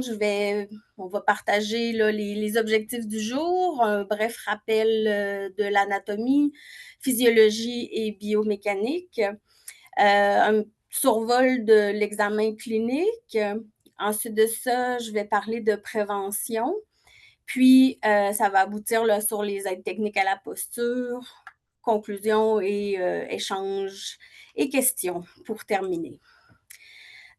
présentation, on va partager là, les objectifs du jour, un bref rappel de l'anatomie, physiologie et biomécanique, un survol de l'examen clinique. Ensuite de ça, je vais parler de prévention. Puis, ça va aboutir là, sur les aides techniques à la posture, conclusion et échanges et questions pour terminer.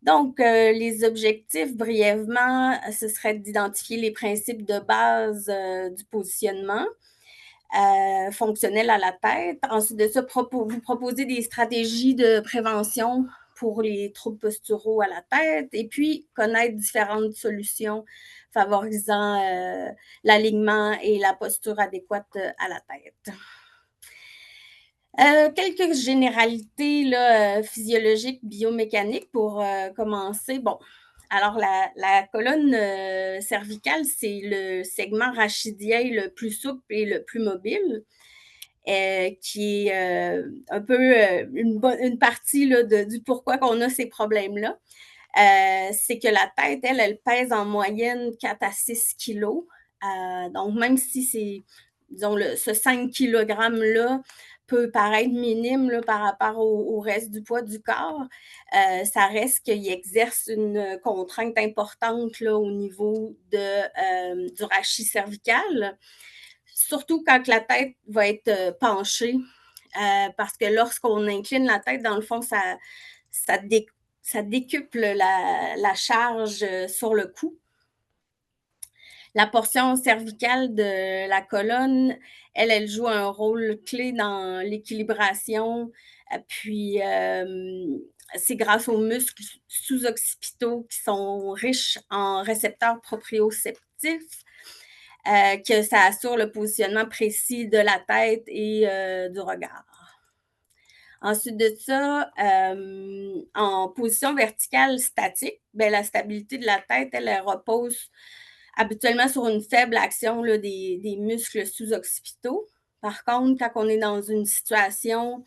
Donc, les objectifs, brièvement, ce serait d'identifier les principes de base du positionnement fonctionnel à la tête. Ensuite de ça, vous proposer des stratégies de prévention pour les troubles posturaux à la tête et puis connaître différentes solutions favorisant l'alignement et la posture adéquate à la tête. Quelques généralités là, physiologiques, biomécaniques pour commencer. Bon, alors la colonne cervicale, c'est le segment rachidien le plus souple et le plus mobile, qui est un peu une partie là, du pourquoi qu'on a ces problèmes-là. C'est que la tête, elle pèse en moyenne 4 à 6 kilos. Donc, même si c'est, disons, ce 5 kg-là peut paraître minime là, par rapport au reste du poids du corps, ça reste qu'il exerce une contrainte importante là, au niveau du rachis cervical, surtout quand la tête va être penchée, parce que lorsqu'on incline la tête, dans le fond, ça décuple la charge sur le cou. La portion cervicale de la colonne, elle joue un rôle clé dans l'équilibration. Puis, c'est grâce aux muscles sous-occipitaux qui sont riches en récepteurs proprioceptifs que ça assure le positionnement précis de la tête et du regard. Ensuite de ça, en position verticale statique, bien, la stabilité de la tête, elle repose habituellement sur une faible action là, des muscles sous-occipitaux. Par contre, quand on est dans une situation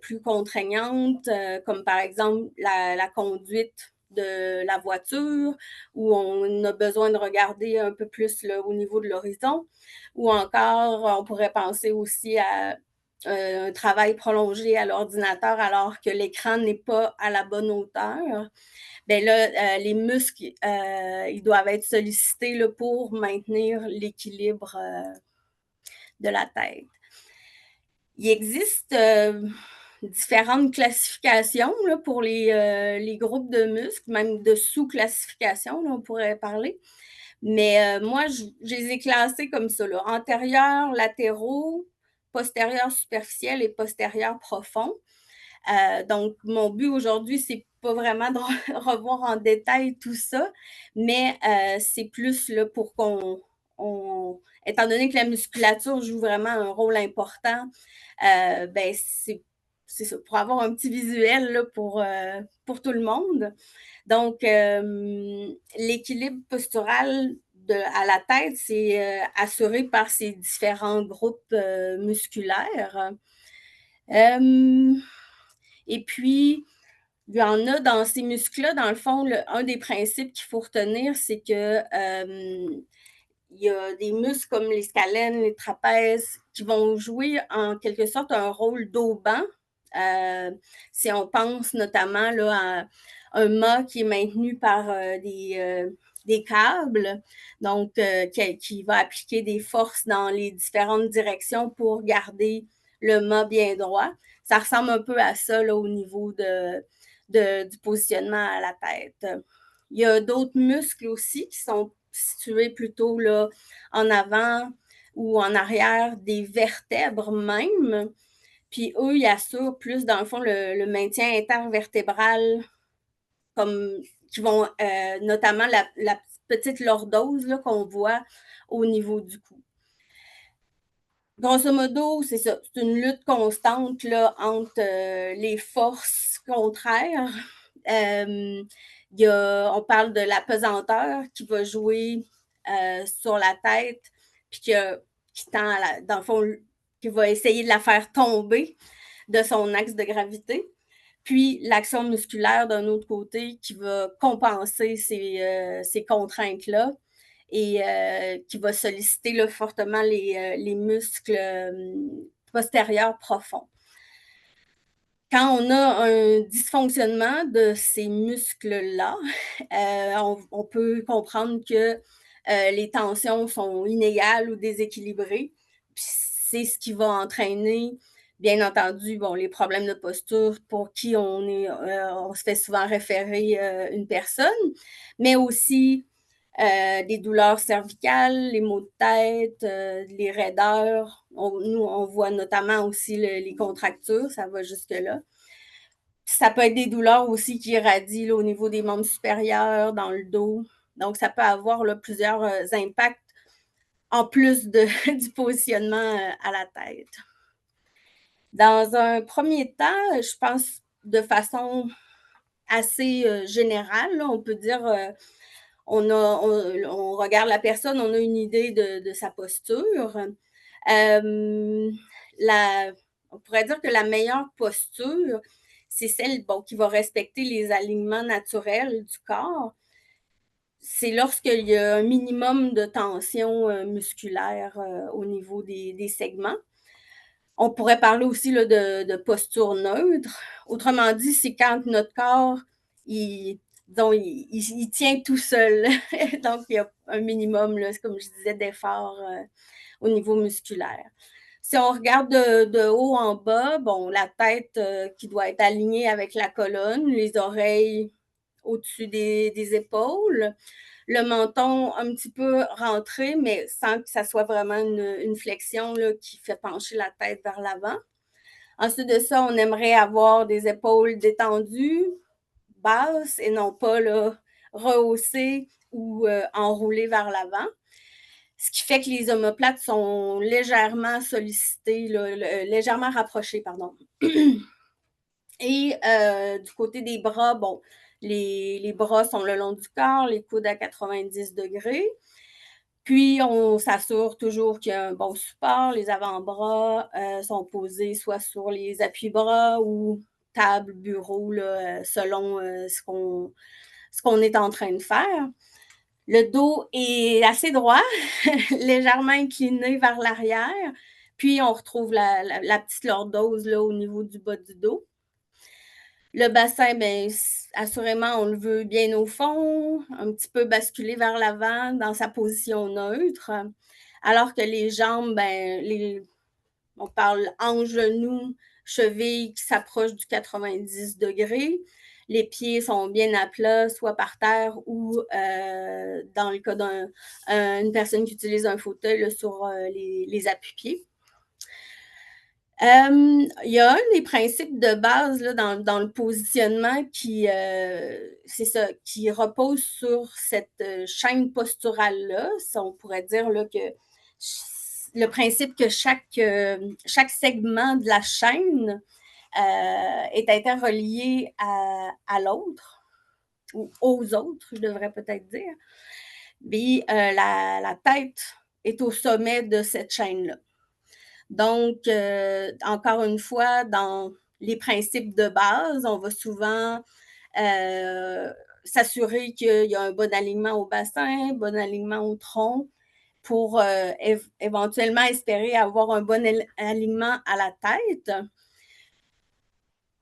plus contraignante, comme par exemple la conduite de la voiture, où on a besoin de regarder un peu plus là, au niveau de l'horizon, ou encore, on pourrait penser aussi à un travail prolongé à l'ordinateur alors que l'écran n'est pas à la bonne hauteur. Bien là, les muscles, ils doivent être sollicités là, pour maintenir l'équilibre de la tête. Il existe différentes classifications là, pour les groupes de muscles, même de sous-classifications, on pourrait parler. Mais moi, je les ai classés comme ça, là, antérieurs, latéraux, postérieurs superficiels et postérieurs profonds. Donc, mon but aujourd'hui, c'est pas vraiment de revoir en détail tout ça, mais c'est plus là, pour étant donné que la musculature joue vraiment un rôle important, ben c'est ça, pour avoir un petit visuel là, pour tout le monde. Donc, l'équilibre postural à la tête, c'est assuré par ces différents groupes musculaires. Et puis, il y en a dans ces muscles-là, dans le fond, un des principes qu'il faut retenir, c'est que il y a des muscles comme les scalènes, les trapèzes, qui vont jouer en quelque sorte un rôle d'aubant. Si on pense notamment là, à un mât qui est maintenu par des câbles, donc qui va appliquer des forces dans les différentes directions pour garder le mât bien droit. Ça ressemble un peu à ça là, au niveau du positionnement à la tête. Il y a d'autres muscles aussi qui sont situés plutôt là, en avant ou en arrière des vertèbres même. Puis eux, ils assurent plus, dans le fond, le maintien intervertébral, comme qui vont notamment la petite lordose là, qu'on voit au niveau du cou. Grosso modo, c'est ça. C'est une lutte constante là, entre les forces contraires. On parle de la pesanteur qui va jouer sur la tête, puis qui tend, dans le fond, qui va essayer de la faire tomber de son axe de gravité. puis l'action musculaire d'un autre côté qui va compenser ces contraintes-là et qui va solliciter là, fortement les muscles postérieurs profonds. Quand on a un dysfonctionnement de ces muscles-là, on peut comprendre que les tensions sont inégales ou déséquilibrées. Puis c'est ce qui va entraîner, bien entendu, bon, les problèmes de posture pour qui on se fait souvent référer une personne, mais aussi des douleurs cervicales, les maux de tête, les raideurs. Nous, on voit notamment aussi les contractures, ça va jusque-là. Ça peut être des douleurs aussi qui irradient là, au niveau des membres supérieurs, dans le dos. Donc, ça peut avoir là, plusieurs impacts en plus du positionnement à la tête. Dans un premier temps, je pense de façon assez générale, là, on peut dire on regarde la personne, on a une idée de sa posture. La, on pourrait dire que la meilleure posture, c'est celle bon, qui va respecter les alignements naturels du corps. C'est lorsqu'il y a un minimum de tension musculaire au niveau des segments. On pourrait parler aussi là, de posture neutre. Autrement dit, c'est quand notre corps, disons, il tient tout seul. Donc, il y a un minimum, là, comme je disais, d'effort au niveau musculaire. Si on regarde de haut en bas, bon, la tête qui doit être alignée avec la colonne, les oreilles au-dessus des épaules, le menton un petit peu rentré, mais sans que ça soit vraiment une flexion là, qui fait pencher la tête vers l'avant. Ensuite de ça, on aimerait avoir des épaules détendues, basses et non pas là, rehaussées ou enroulées vers l'avant. Ce qui fait que les omoplates sont légèrement sollicitées, là, légèrement rapprochées, pardon. Et du côté des bras, bon, les bras sont le long du corps, les coudes à 90 degrés. Puis, on s'assure toujours qu'il y a un bon support. Les avant-bras sont posés soit sur les appuis-bras ou table, bureau, là, selon ce qu'on est en train de faire. Le dos est assez droit, légèrement incliné vers l'arrière. Puis, on retrouve la petite lordose là, au niveau du bas du dos. Le bassin, bien, assurément, on le veut bien au fond, un petit peu basculé vers l'avant dans sa position neutre. Alors que les jambes, ben, on parle hanches, genoux, chevilles qui s'approchent du 90 degrés. Les pieds sont bien à plat, soit par terre ou dans le cas d'une personne qui utilise un fauteuil là, sur les appuis-pieds. Il y a un des principes de base là, dans le positionnement c'est ça, qui repose sur cette chaîne posturale-là. On pourrait dire là, que le principe que chaque segment de la chaîne est interrelié à l'autre, ou aux autres, je devrais peut-être dire. Puis la tête est au sommet de cette chaîne-là. Donc, encore une fois, dans les principes de base, on va souvent s'assurer qu'il y a un bon alignement au bassin, bon alignement au tronc, pour éventuellement espérer avoir un bon alignement à la tête.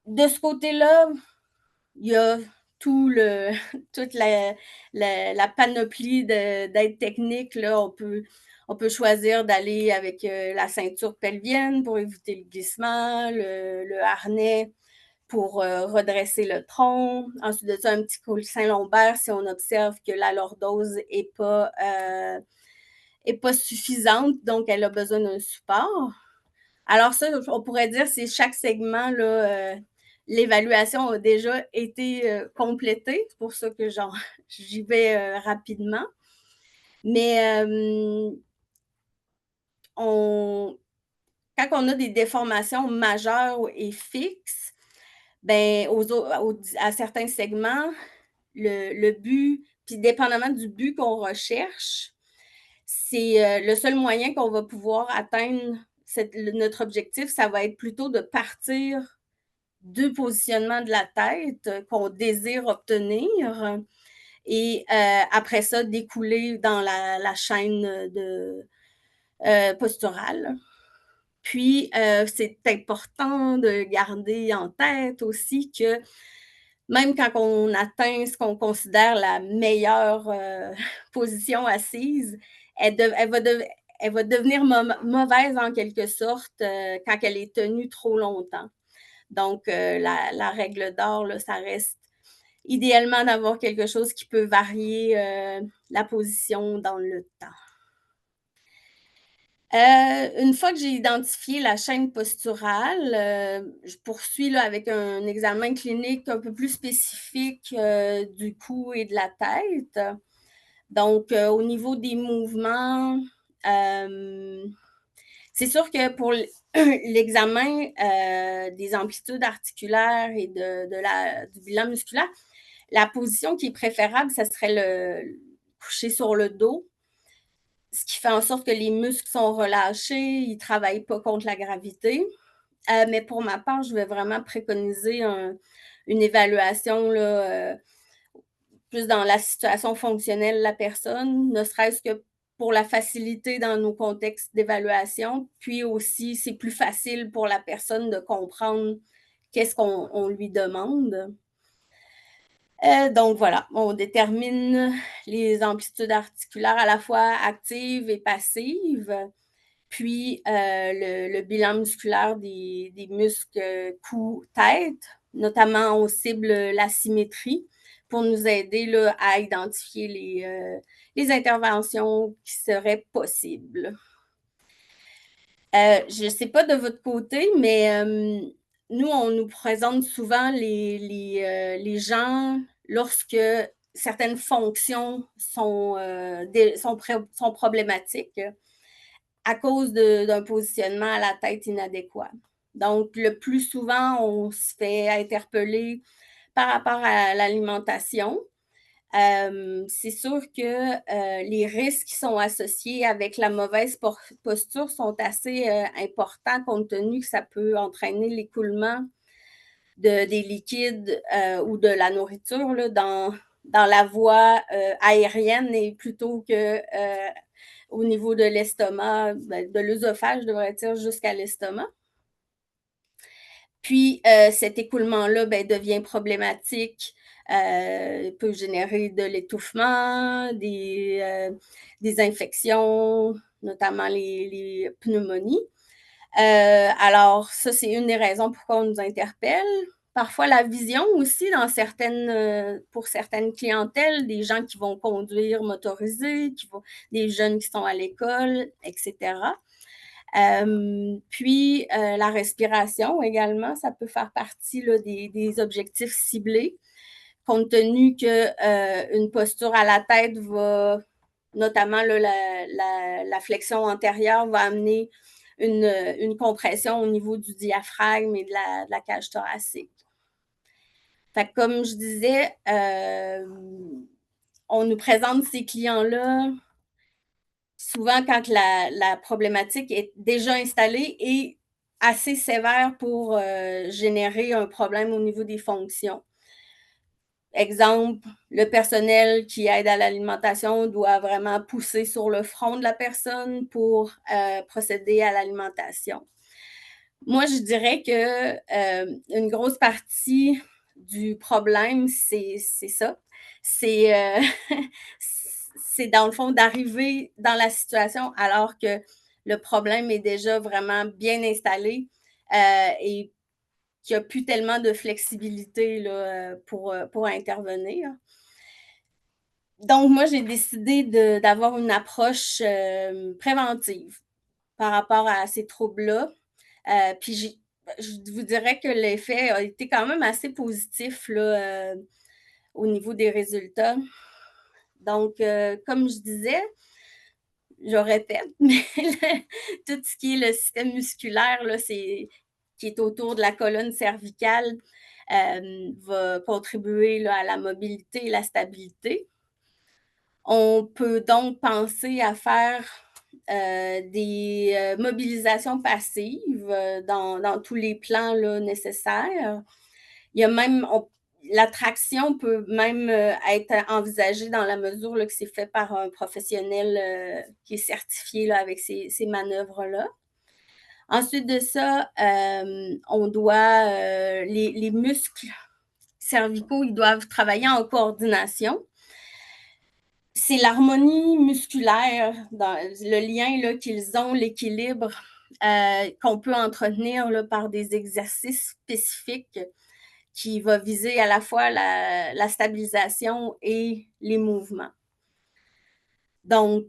De ce côté-là, il y a toute la panoplie d'aides techniques. Là, on peut choisir d'aller avec la ceinture pelvienne pour éviter le glissement, le harnais pour redresser le tronc. Ensuite de ça, un petit coussin lombaire si on observe que la lordose n'est pas suffisante, donc elle a besoin d'un support. Alors ça, on pourrait dire, c'est chaque segment, là, l'évaluation a déjà été complétée. C'est pour ça que j'y vais rapidement. Mais quand on a des déformations majeures et fixes, ben, à certains segments, le but, puis dépendamment du but qu'on recherche, c'est le seul moyen qu'on va pouvoir atteindre notre objectif, ça va être plutôt de partir 2 positionnements de la tête qu'on désire obtenir et après ça, découler dans la chaîne posturale. Puis, c'est important de garder en tête aussi que même quand on atteint ce qu'on considère la meilleure position assise, elle, de- elle, va de- elle va devenir mauvaise en quelque sorte quand elle est tenue trop longtemps. Donc, la règle d'or, là, ça reste idéalement d'avoir quelque chose qui peut varier la position dans le temps. Une fois que j'ai identifié la chaîne posturale, je poursuis là, avec un examen clinique un peu plus spécifique du cou et de la tête. Donc, au niveau des mouvements, c'est sûr que pour l'examen des amplitudes articulaires et du bilan musculaire, la position qui est préférable, ça serait le coucher sur le dos, ce qui fait en sorte que les muscles sont relâchés, ils ne travaillent pas contre la gravité. Mais pour ma part, je vais vraiment préconiser une évaluation là, plus dans la situation fonctionnelle de la personne, ne serait-ce que pour la facilité dans nos contextes d'évaluation, puis aussi c'est plus facile pour la personne de comprendre qu'est-ce qu'on lui demande. Donc voilà, on détermine les amplitudes articulaires à la fois actives et passives, puis le bilan musculaire des muscles cou-tête, notamment on cible la symétrie pour nous aider là, à identifier les interventions qui seraient possibles. Je ne sais pas de votre côté, mais nous, on nous présente souvent les gens lorsque certaines fonctions sont problématiques à cause d'un positionnement à la tête inadéquat. Donc, le plus souvent, on se fait interpeller par rapport à l'alimentation. C'est sûr que les risques qui sont associés avec la mauvaise posture sont assez importants compte tenu que ça peut entraîner l'écoulement des liquides ou de la nourriture là, dans la voie aérienne et plutôt que au niveau de l'estomac, de l'œsophage, devrait dire, jusqu'à l'estomac. Puis, cet écoulement-là devient problématique, peut générer de l'étouffement, des infections, notamment les pneumonies. Alors, ça, c'est une des raisons pourquoi on nous interpelle. Parfois, la vision aussi pour certaines clientèles, des gens qui vont conduire motorisé, des jeunes qui sont à l'école, etc. Puis, la respiration également, ça peut faire partie là, des objectifs ciblés, compte tenu qu'une posture à la tête va, notamment là, la flexion antérieure, va amener une compression au niveau du diaphragme et de la cage thoracique. Fait que comme je disais, on nous présente ces clients-là souvent quand la problématique est déjà installée et assez sévère pour générer un problème au niveau des fonctions. Exemple, le personnel qui aide à l'alimentation doit vraiment pousser sur le front de la personne pour procéder à l'alimentation. Moi, je dirais que une grosse partie du problème, c'est ça. C'est c'est dans le fond d'arriver dans la situation alors que le problème est déjà vraiment bien installé et qu'il n'y a plus tellement de flexibilité là, pour intervenir. Donc, moi, j'ai décidé d'avoir une approche préventive par rapport à ces troubles-là. Puis, je vous dirais que l'effet a été quand même assez positif là, au niveau des résultats. Donc, comme je disais, je répète, mais tout ce qui est le système musculaire, là, qui est autour de la colonne cervicale, va contribuer là, à la mobilité et la stabilité. On peut donc penser à faire des mobilisations passives dans tous les plans là, nécessaires. Il y a même, l'attraction peut même être envisagée dans la mesure là, que c'est fait par un professionnel qui est certifié là, avec ces manœuvres-là. Ensuite de ça, on doit, les muscles cervicaux, ils doivent travailler en coordination. C'est l'harmonie musculaire, dans le lien là, qu'ils ont, l'équilibre qu'on peut entretenir là, par des exercices spécifiques qui va viser à la fois la stabilisation et les mouvements. Donc,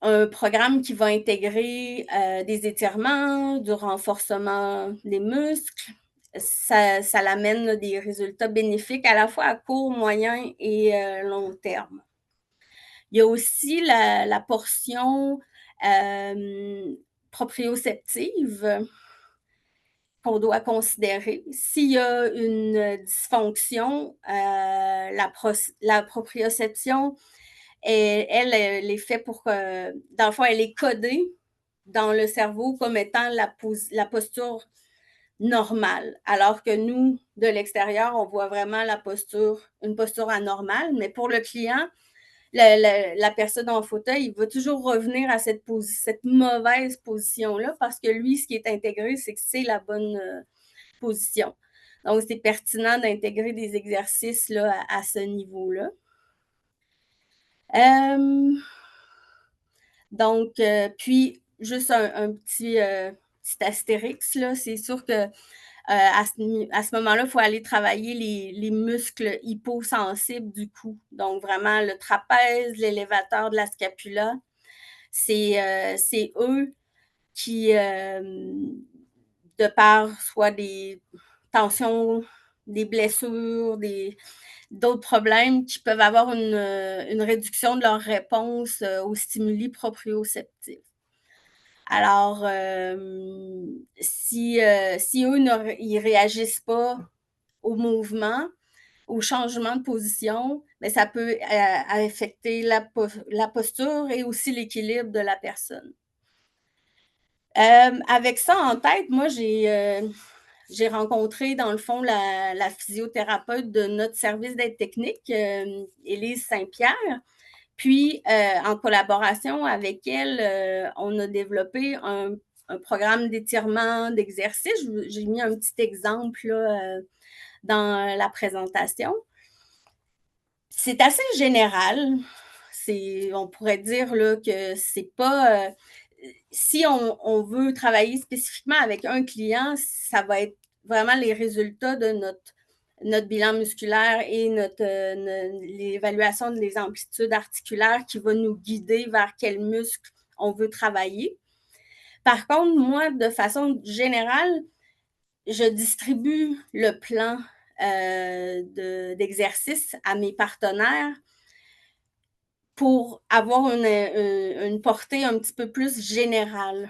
un programme qui va intégrer des étirements, du renforcement des muscles, ça l'amène des résultats bénéfiques à la fois à court, moyen et long terme. Il y a aussi la portion proprioceptive qu'on doit considérer. S'il y a une dysfonction, la proprioception, elle est faite pour que, dans le fond, elle est codée dans le cerveau comme étant la posture normale. Alors que nous, de l'extérieur, on voit vraiment une posture anormale. Mais pour le client, la personne en fauteuil, il va toujours revenir à cette mauvaise position-là parce que lui, ce qui est intégré, c'est que c'est la bonne position. Donc, c'est pertinent d'intégrer des exercices là, à ce niveau-là. Donc, puis, juste un petit astérix, là, c'est sûr que à ce moment-là, il faut aller travailler les muscles hyposensibles du cou. Donc, vraiment, le trapèze, l'élévateur de la scapula, c'est eux qui, de par soit des tensions, des blessures, d'autres problèmes, qui peuvent avoir une réduction de leur réponse aux stimuli proprioceptifs. Alors, si eux ne réagissent pas au mouvement, au changement de position, mais ça peut affecter la posture et aussi l'équilibre de la personne. Avec ça en tête, moi, j'ai rencontré, dans le fond, la physiothérapeute de notre service d'aide technique, Élise Saint-Pierre. Puis, en collaboration avec elle, on a développé un programme d'étirement, d'exercice. J'ai mis un petit exemple là, dans la présentation. C'est assez général. On pourrait dire là, que c'est pas... si on veut travailler spécifiquement avec un client, ça va être vraiment les résultats de notre bilan musculaire et l'évaluation des amplitudes articulaires qui va nous guider vers quel muscle on veut travailler. Par contre, moi, de façon générale, je distribue le plan d'exercice à mes partenaires pour avoir une portée un petit peu plus générale.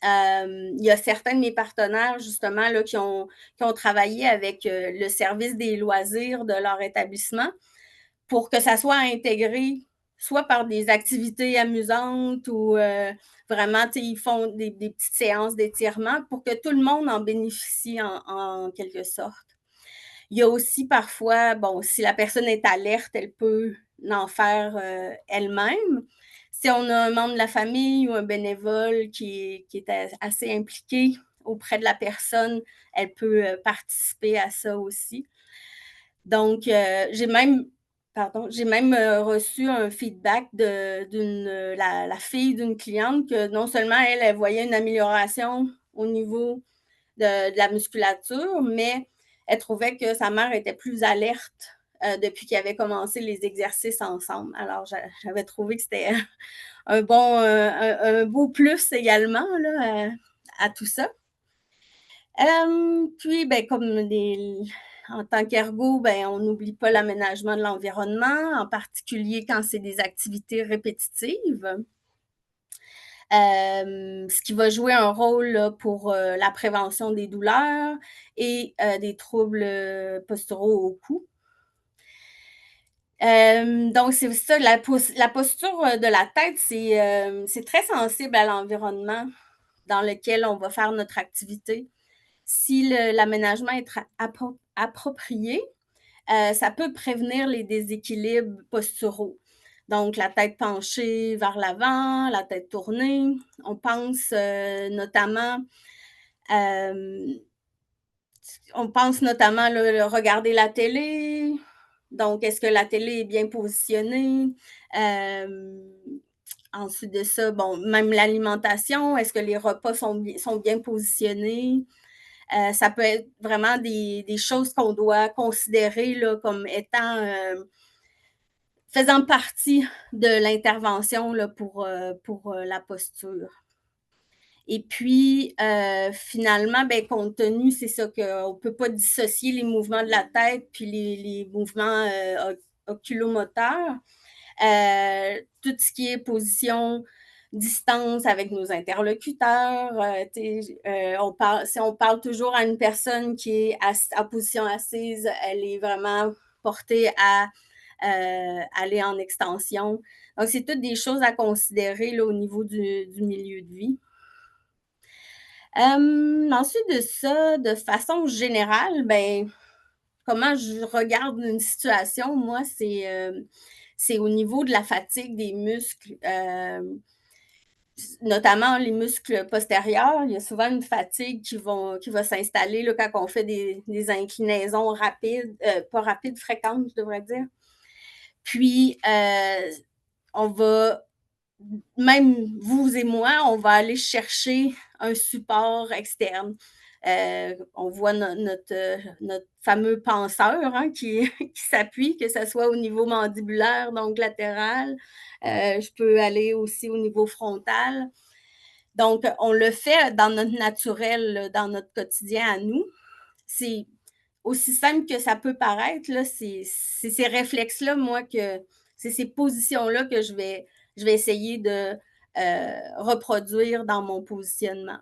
Il y a certains de mes partenaires, justement, là, qui ont travaillé avec le service des loisirs de leur établissement pour que ça soit intégré soit par des activités amusantes ou vraiment, ils font des petites séances d'étirement pour que tout le monde en bénéficie en quelque sorte. Il y a aussi parfois, bon, si la personne est alerte, elle peut en faire elle-même. Si on a un membre de la famille ou un bénévole qui est assez impliqué auprès de la personne, elle peut participer à ça aussi. Donc, j'ai même reçu un feedback de la fille d'une cliente que non seulement elle voyait une amélioration au niveau de la musculature, mais elle trouvait que sa mère était plus alerte depuis qu'ils avaient commencé les exercices ensemble. Alors, j'avais trouvé que c'était un beau plus également là, à tout ça. Puis, ben, en tant qu'ergo, ben, on n'oublie pas l'aménagement de l'environnement, en particulier quand c'est des activités répétitives. Ce qui va jouer un rôle là, pour la prévention des douleurs et des troubles posturaux au cou. Donc, c'est ça, la posture de la tête, c'est très sensible à l'environnement dans lequel on va faire notre activité. Si l'aménagement est approprié, ça peut prévenir les déséquilibres posturaux. Donc, la tête penchée vers l'avant, la tête tournée. On pense notamment euh, regarder la télé. Donc, est-ce que la télé est bien positionnée? Ensuite de ça, bon, même l'alimentation, est-ce que les repas sont bien positionnés? Ça peut être vraiment des choses qu'on doit considérer là, comme étant faisant partie de l'intervention là, pour la posture. Et puis, finalement, ben, compte tenu, c'est ça qu'on ne peut pas dissocier les mouvements de la tête puis les mouvements oculomoteurs. Tout ce qui est position, distance avec nos interlocuteurs. Si on parle toujours à une personne qui est en position assise, elle est vraiment portée à aller en extension. Donc, c'est toutes des choses à considérer là, au niveau du milieu de vie. Ensuite de ça, de façon générale, ben, comment je regarde une situation, moi, c'est au niveau de la fatigue des muscles, notamment les muscles postérieurs. Il y a souvent une fatigue qui va s'installer là, quand on fait des inclinaisons rapides, pas rapides, fréquentes, je devrais dire. Puis, on va, même vous et moi, on va aller chercher un support externe. On voit notre fameux penseur hein, qui s'appuie, que ce soit au niveau mandibulaire, donc latéral. Je peux aller aussi au niveau frontal. Donc, on le fait dans notre naturel, dans notre quotidien à nous. C'est aussi simple que ça peut paraître, là, c'est ces réflexes-là, moi, c'est ces positions-là que je vais essayer de reproduire dans mon positionnement.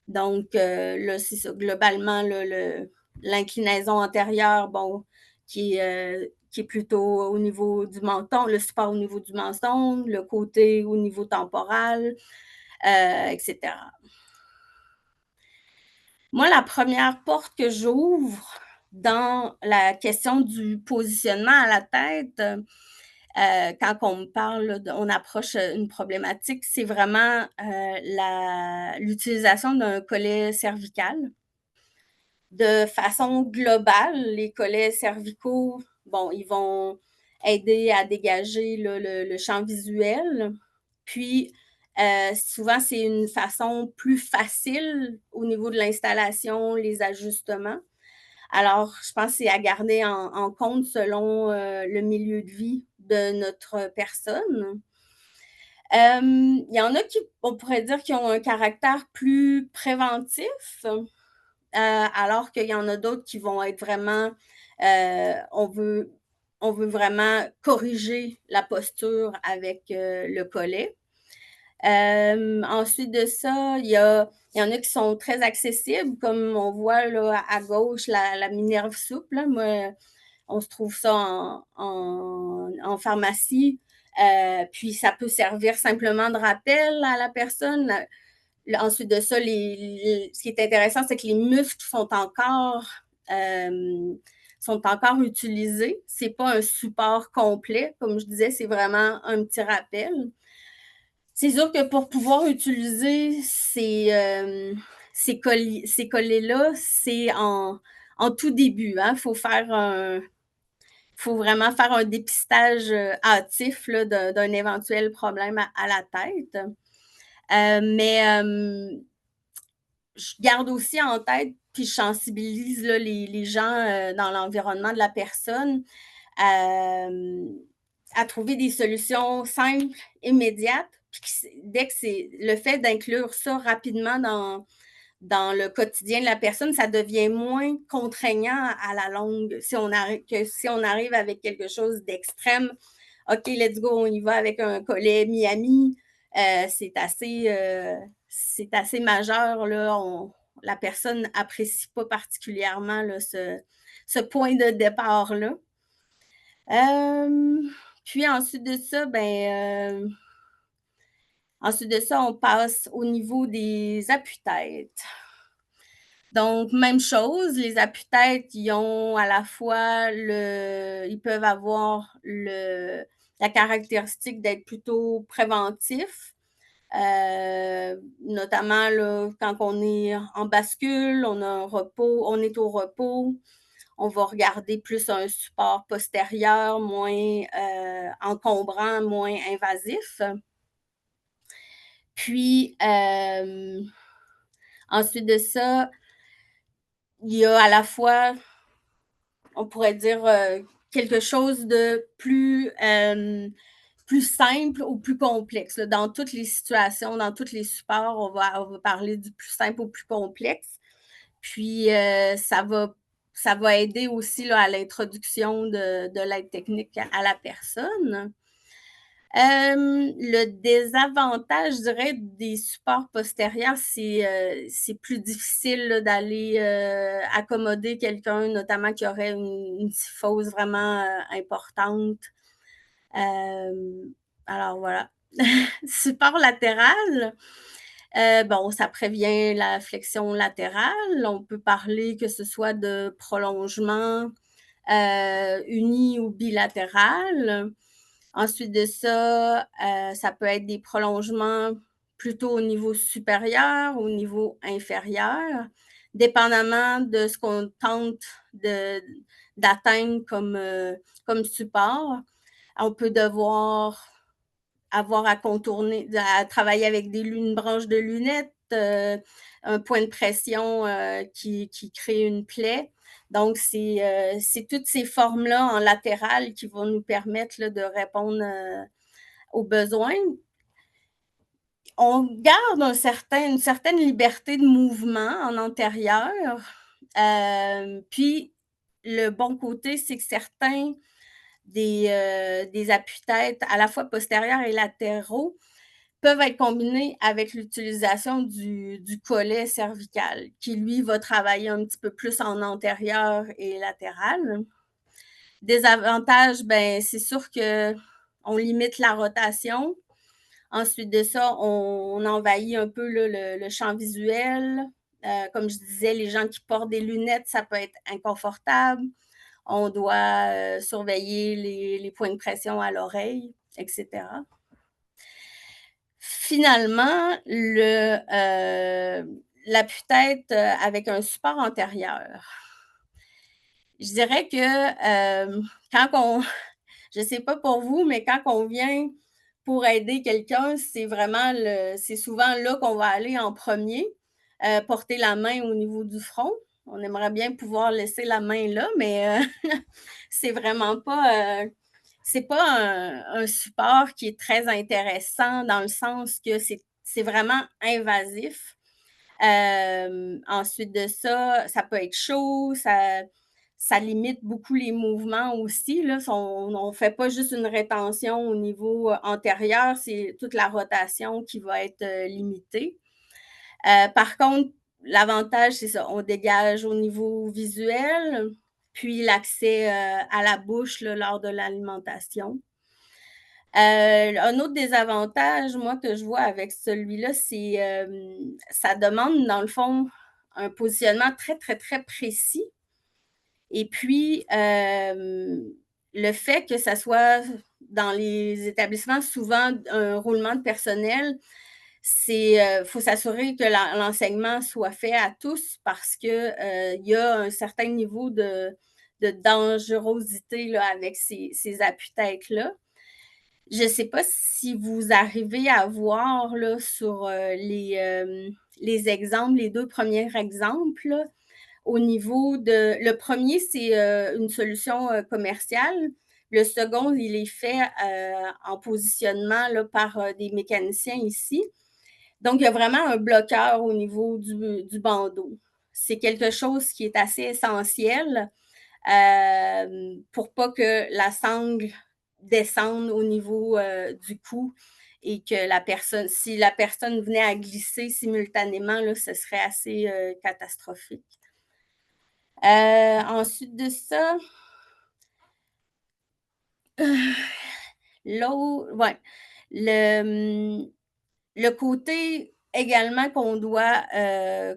Donc, là, c'est ça. Globalement, l'inclinaison antérieure, bon, qui est plutôt au niveau du menton, le support au niveau du menton, le côté au niveau temporal, etc. Moi, la première porte que j'ouvre dans la question du positionnement à la tête, quand on me parle, on approche une problématique, c'est vraiment l'utilisation d'un collet cervical. De façon globale, les collets cervicaux, bon, ils vont aider à dégager le champ visuel. Puis, souvent, c'est une façon plus facile au niveau de l'installation, les ajustements. Alors, je pense que c'est à garder en compte selon le milieu de vie de notre personne. Il y en a qui, on pourrait dire, qui ont un caractère plus préventif, alors qu'il y en a d'autres qui vont être vraiment, on veut vraiment corriger la posture avec le collet. Ensuite de ça, il y en a qui sont très accessibles, comme on voit là, à gauche la Minerve souple. Là. Moi, on se trouve ça en pharmacie. Puis ça peut servir simplement de rappel à la personne. Ensuite de ça, ce qui est intéressant, c'est que les muscles sont encore utilisés. C'est pas un support complet, comme je disais, c'est vraiment un petit rappel. C'est sûr que pour pouvoir utiliser ces collets-là, c'est en tout début. Hein. Faut vraiment faire un dépistage hâtif là, d'un éventuel problème à la tête. Mais je garde aussi en tête, puis je sensibilise là, les gens dans l'environnement de la personne à trouver des solutions simples, immédiates. Puis dès que c'est le fait d'inclure ça rapidement dans le quotidien de la personne, ça devient moins contraignant à la longue si on arrive avec quelque chose d'extrême. OK, let's go, on y va avec un collet Miami. C'est assez majeur. Là. La personne n'apprécie pas particulièrement là, ce point de départ-là. Puis ensuite de ça, ben, ensuite de ça, on passe au niveau des appuis-têtes. Donc, même chose, les appuis-têtes, ils ont à la fois ils peuvent avoir la caractéristique d'être plutôt préventifs, notamment là, quand on est en bascule, on a un repos, on est au repos, on va regarder plus un support postérieur moins encombrant, moins invasif. Puis, ensuite de ça, il y a à la fois, on pourrait dire, quelque chose de plus simple ou plus complexe. Là. Dans toutes les situations, dans tous les supports, on va parler du plus simple au plus complexe. Puis, ça va aider aussi là, à l'introduction de l'aide technique à la personne. Le désavantage, je dirais, des supports postérieurs, c'est plus difficile d'aller accommoder quelqu'un, notamment qui aurait une kyphose vraiment importante. Alors voilà. Support latéral, bon, ça prévient la flexion latérale. On peut parler que ce soit de prolongement uni ou bilatéral. Ensuite de ça, ça peut être des prolongements plutôt au niveau supérieur, au niveau inférieur, dépendamment de ce qu'on tente d'atteindre comme support. On peut devoir avoir à contourner, à travailler avec une branche de lunettes, un point de pression qui crée une plaie. Donc, c'est toutes ces formes-là en latéral qui vont nous permettre là, de répondre aux besoins. On garde une certaine liberté de mouvement en antérieur. Puis, le bon côté, c'est que certains des appuis-têtes, à la fois postérieurs et latéraux, peuvent être combinés avec l'utilisation du collet cervical, qui, lui, va travailler un petit peu plus en antérieur et latéral. Des avantages, ben, c'est sûr qu'on limite la rotation. Ensuite de ça, on envahit un peu le champ visuel. Comme je disais, les gens qui portent des lunettes, ça peut être inconfortable. On doit surveiller les points de pression à l'oreille, etc. Finalement, l'appui-tête avec un support antérieur. Je dirais que quand on, je ne sais pas pour vous, mais quand on vient pour aider quelqu'un, c'est souvent là qu'on va aller en premier, porter la main au niveau du front. On aimerait bien pouvoir laisser la main là, mais c'est vraiment pas, c'est pas un support qui est très intéressant dans le sens que c'est vraiment invasif. Ensuite de ça, ça peut être chaud, ça limite beaucoup les mouvements aussi. Là. On ne fait pas juste une rétention au niveau antérieur, c'est toute la rotation qui va être limitée. Par contre, l'avantage, c'est ça, on dégage au niveau visuel, puis l'accès à la bouche là, lors de l'alimentation. Un autre désavantage, moi, que je vois avec celui-là, c'est ça demande, dans le fond, un positionnement très, très, très précis. Et puis, le fait que ça soit dans les établissements, souvent un roulement de personnel, il faut s'assurer que l'enseignement soit fait à tous parce qu'il y a un certain niveau de dangerosité là, avec ces appuis-têtes-là. Je ne sais pas si vous arrivez à voir là, sur les exemples, les deux premiers exemples, là, au niveau de... Le premier, c'est une solution commerciale. Le second, il est fait en positionnement là, par des mécaniciens ici. Donc, il y a vraiment un bloqueur au niveau du bandeau. C'est quelque chose qui est assez essentiel pour pas que la sangle descende au niveau du cou et que si la personne venait à glisser simultanément, là, ce serait assez catastrophique. Ensuite de ça, Ouais, le, le côté également qu'on doit,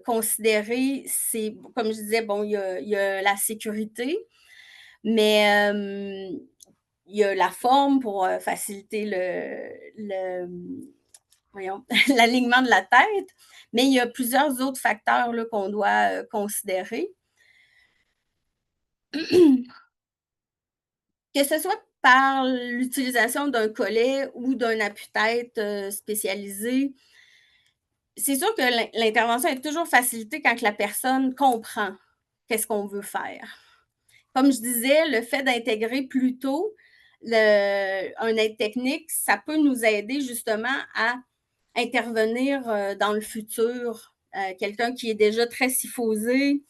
considérer, c'est comme je disais, bon, il y a la sécurité, mais, il y a la forme pour, faciliter voyons, l'alignement de la tête, mais il y a plusieurs autres facteurs là, qu'on doit considérer. Que ce soit par l'utilisation d'un collet ou d'un appui-tête spécialisé, c'est sûr que l'intervention est toujours facilitée quand la personne comprend qu'est-ce qu'on veut faire. Comme je disais, le fait d'intégrer plus tôt un aide technique, ça peut nous aider justement à intervenir dans le futur. Quelqu'un qui est déjà très syphosé,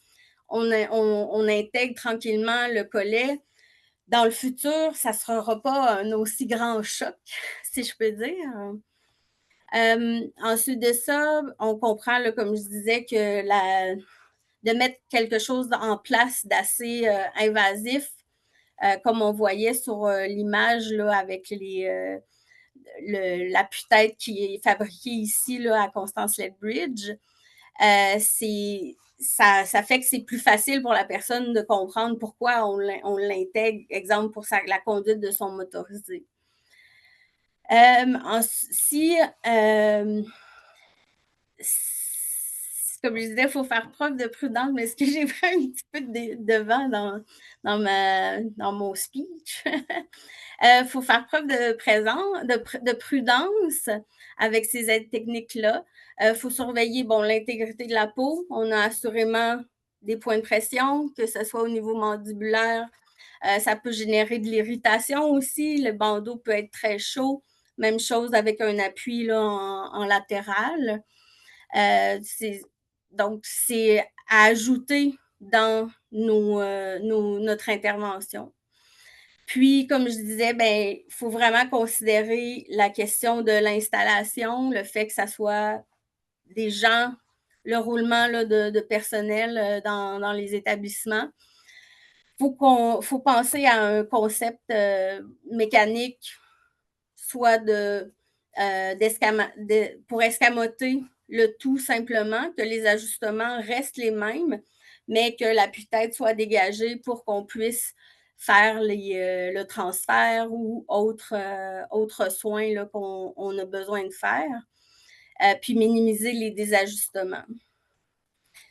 on intègre tranquillement le collet. Dans le futur, ça ne sera pas un aussi grand choc, si je peux dire. Ensuite de ça, on comprend, là, comme je disais, que de mettre quelque chose en place d'assez invasif, comme on voyait sur l'image là, avec l'appui-tête qui est fabriqué ici là, à Constance Lethbridge, ça fait que c'est plus facile pour la personne de comprendre pourquoi on l'intègre, exemple, pour la conduite de son motorisé. Si, comme je disais, il faut faire preuve de prudence, mais est-ce que j'ai pris un petit peu de vent dans mon speech? Il faut faire preuve de prudence avec ces aides techniques-là. Il faut surveiller bon, l'intégrité de la peau. On a assurément des points de pression, que ce soit au niveau mandibulaire. Ça peut générer de l'irritation aussi. Le bandeau peut être très chaud. Même chose avec un appui là, en latéral. Donc, c'est à ajouter dans notre intervention. Puis, comme je disais, ben, il faut vraiment considérer la question de l'installation, le fait que ça soit des gens, le roulement là, de personnel dans les établissements. Faut penser à un concept mécanique, soit pour escamoter le tout simplement, que les ajustements restent les mêmes, mais que l'appui-tête soit dégagé pour qu'on puisse faire le transfert ou autres soins là, qu'on a besoin de faire, puis minimiser les désajustements.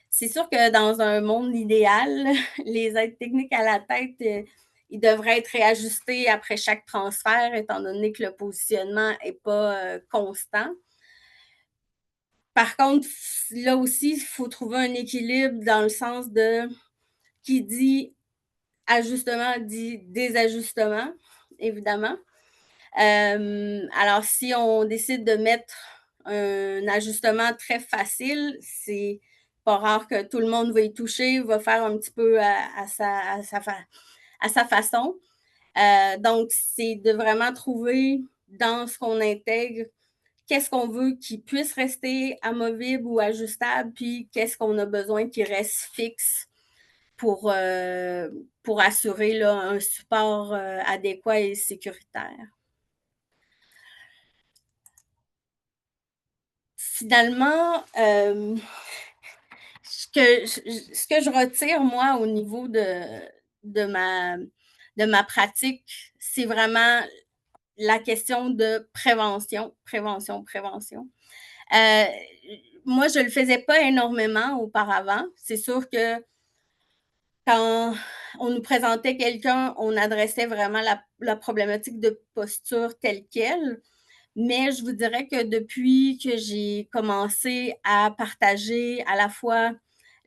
C'est sûr que dans un monde idéal, les aides techniques à la tête, ils devraient être réajustés après chaque transfert, étant donné que le positionnement n'est pas constant. Par contre, là aussi, il faut trouver un équilibre dans le sens de qui dit ajustement dit désajustement, évidemment. Alors, si on décide de mettre un ajustement très facile, c'est pas rare que tout le monde va y toucher, va faire un petit peu à sa façon. Donc, c'est de vraiment trouver dans ce qu'on intègre, qu'est-ce qu'on veut qui puisse rester amovible ou ajustable, puis qu'est-ce qu'on a besoin qui reste fixe pour assurer là, un support adéquat et sécuritaire. Finalement, ce que je retire, moi, au niveau de, ma, de ma pratique, c'est vraiment la question de prévention, prévention, prévention. Euh, Moi, je ne le faisais pas énormément auparavant. C'est sûr que quand on nous présentait quelqu'un, on adressait vraiment la problématique de posture telle qu'elle. Mais je vous dirais que depuis que j'ai commencé à partager à la fois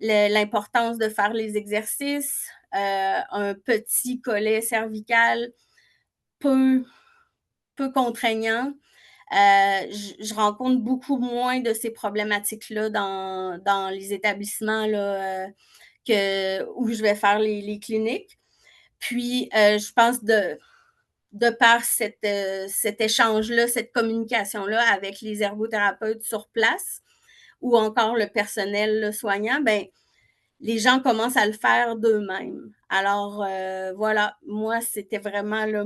l'importance de faire les exercices, un petit collet cervical peu, peu contraignant, je rencontre beaucoup moins de ces problématiques-là dans les établissements là, où je vais faire les cliniques. Puis, je pense de par cet échange-là, cette communication-là avec les ergothérapeutes sur place ou encore le personnel soignant, ben, les gens commencent à le faire d'eux-mêmes. Alors voilà, moi c'était vraiment là,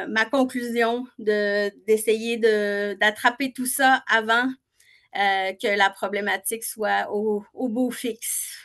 ma conclusion d'essayer d'attraper tout ça avant que la problématique soit au beau fixe.